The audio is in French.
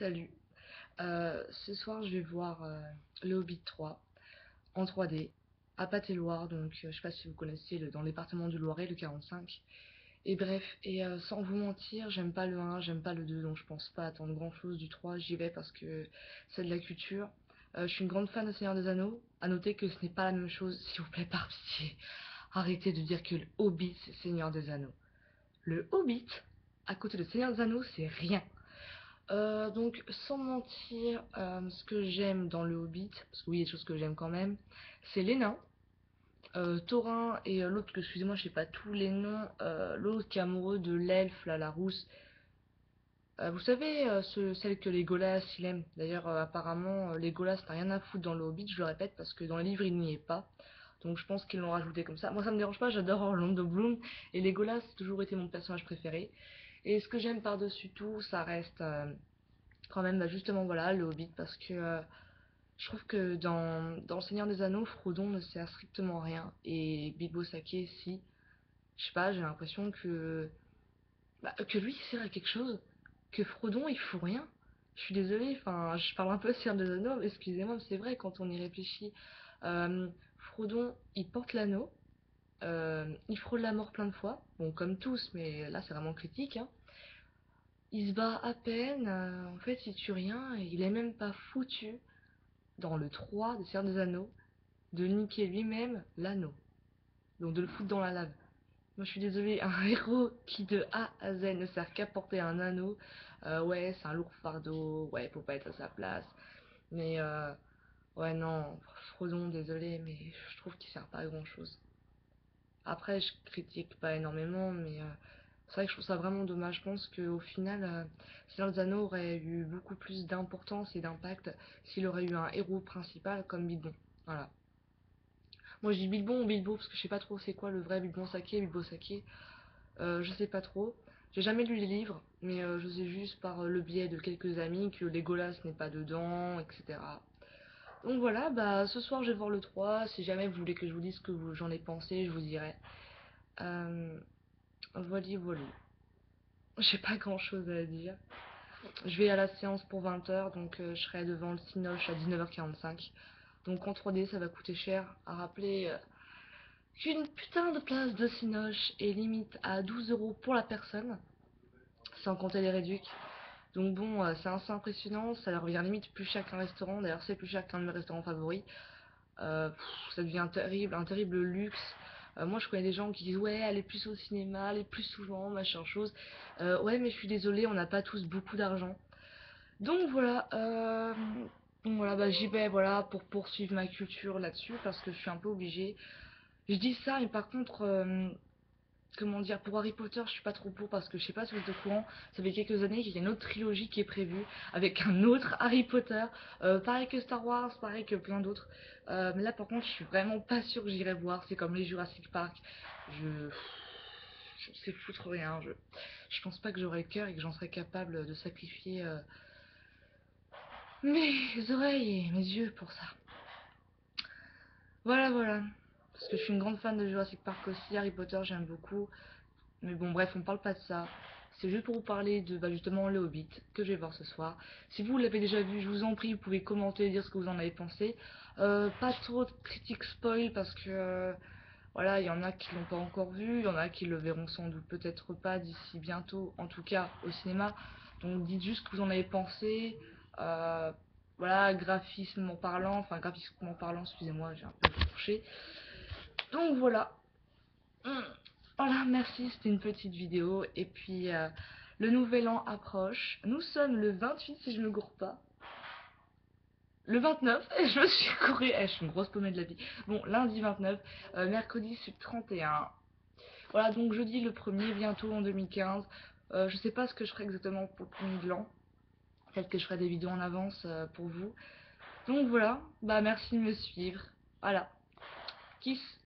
Salut. Ce soir, je vais voir Le Hobbit 3 en 3D à Pâté-Loire. Donc, je sais pas si vous connaissez dans le département du Loiret, le 45. Et bref, sans vous mentir, j'aime pas le 1, j'aime pas le 2, donc je pense pas attendre grand chose du 3. J'y vais parce que c'est de la culture. Je suis une grande fan de Seigneur des Anneaux. À noter que ce n'est pas la même chose, s'il vous plaît, par pitié. Arrêtez de dire que le Hobbit, c'est Seigneur des Anneaux. Le Hobbit, à côté de Seigneur des Anneaux, c'est rien. Donc, sans mentir, ce que j'aime dans le Hobbit, parce que oui, il y a des choses que j'aime quand même, c'est les nains. Thorin et l'autre, que excusez-moi, je sais pas tous les noms, l'autre qui est amoureux de l'elfe, là, la rousse. Vous savez, celle que Legolas il aime. D'ailleurs, apparemment, Legolas n'a rien à foutre dans le Hobbit, je le répète, parce que dans les livres, il n'y est pas. Donc je pense qu'ils l'ont rajouté comme ça. Moi, ça me dérange pas, j'adore Orlando Bloom, et Legolas a toujours été mon personnage préféré. Et ce que j'aime par-dessus tout, ça reste quand même, bah, justement, voilà, le Hobbit, parce que je trouve que dans Le Seigneur des Anneaux, Frodon ne sert strictement à rien, et Bilbo Sacqué, si. Je sais pas, j'ai l'impression que lui, il sert à quelque chose, que Frodon, il fout rien. Je suis désolée, enfin, je parle un peu Seigneur des Anneaux, mais excusez-moi, mais c'est vrai quand on y réfléchit. Euh, Frodon, il porte l'anneau, il frôle la mort plein de fois, bon, comme tous, mais là, c'est vraiment critique, hein. Il se bat à peine, en fait, il tue rien, et il est même pas foutu dans le 3 de Seigneur des Anneaux, de niquer lui-même l'anneau. Donc de le foutre dans la lave. Moi je suis désolée, un héros qui de A à Z ne sert qu'à porter un anneau, ouais, c'est un lourd fardeau, ouais, faut pas être à sa place. Mais ouais, non, Frodon, désolé, mais je trouve qu'il sert pas à grand chose. Après, je critique pas énormément, mais c'est vrai que je trouve ça vraiment dommage. Je pense qu'au final, Seigneur des Anneaux aurait eu beaucoup plus d'importance et d'impact s'il aurait eu un héros principal comme Bilbon. Voilà. Moi je dis Bilbon ou Bilbo parce que je sais pas trop c'est quoi le vrai Bilbon Saqué, Bilbo Saqué. Je sais pas trop. J'ai jamais lu les livres, mais je sais juste par le biais de quelques amis que Legolas n'est pas dedans, etc. Donc voilà, bah ce soir je vais voir le 3. Si jamais vous voulez que je vous dise ce que j'en ai pensé, je vous dirai. Euh, voilà, voilà. J'ai pas grand chose à dire. Je vais à la séance pour 20h, donc je serai devant le Cinoche à 19h45. Donc en 3D, ça va coûter cher. À rappeler qu'une putain de place de Cinoche est limite à 12 € pour la personne, sans compter les réducs. Donc bon, c'est assez impressionnant. Ça leur revient limite plus cher qu'un restaurant. D'ailleurs, c'est plus cher qu'un de mes restaurants favoris. Ça devient terrible, un terrible luxe. Moi, je connais des gens qui disent ouais, allez plus au cinéma, allez plus souvent, machin chose. Ouais, mais je suis désolée, on n'a pas tous beaucoup d'argent. Donc voilà, bah, j'y vais voilà, pour poursuivre ma culture là-dessus parce que je suis un peu obligée. Je dis ça, mais par contre, comment dire, pour Harry Potter, je suis pas trop pour parce que je sais pas si vous êtes au courant, ça fait quelques années qu'il y a une autre trilogie qui est prévue avec un autre Harry Potter, pareil que Star Wars, pareil que plein d'autres. Mais là, par contre, je suis vraiment pas sûre que j'irai voir. C'est comme les Jurassic Park. Je. Je sais foutre rien. Je pense pas que j'aurai le cœur et que j'en serais capable de sacrifier mes oreilles et mes yeux pour ça. Voilà, voilà. Parce que je suis une grande fan de Jurassic Park aussi, Harry Potter, j'aime beaucoup. Mais bon, bref, on parle pas de ça. C'est juste pour vous parler de justement Le Hobbit, que je vais voir ce soir. Si vous l'avez déjà vu, je vous en prie, vous pouvez commenter, dire ce que vous en avez pensé. Pas trop de critiques spoil parce que voilà, il y en a qui l'ont pas encore vu, il y en a qui le verront sans doute peut-être pas d'ici bientôt, en tout cas au cinéma. Donc dites juste ce que vous en avez pensé. Euh, voilà, graphiquement parlant, excusez-moi, j'ai un peu fourché. Donc voilà. Voilà, merci, c'était une petite vidéo. Et puis, le nouvel an approche. Nous sommes le 28, si je ne me gourre pas. Le 29, et je me suis courue. Je suis une grosse paumée de la vie. Bon, lundi 29, mercredi c'est le 31. Voilà, donc jeudi le 1er, bientôt en 2015. Je sais pas ce que je ferai exactement pour le premier de l'an. Peut-être que je ferai des vidéos en avance pour vous. Donc voilà, bah merci de me suivre. Voilà, kiss.